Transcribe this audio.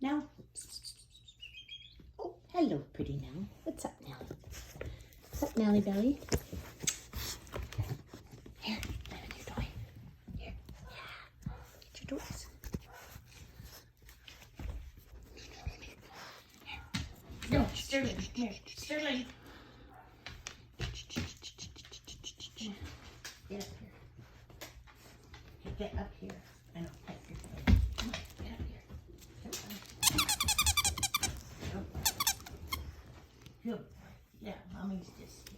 Now. Oh, hello, pretty Nelly. What's up, Nelly? What's up, Nelly Belly? Here, play with your toy. Here, yeah. Get your toys. No, Sterling. Here, Sterling. Get up here. Get up here. I know. Come on, get up here. Good boy. Good boy. Yeah, mommy's just.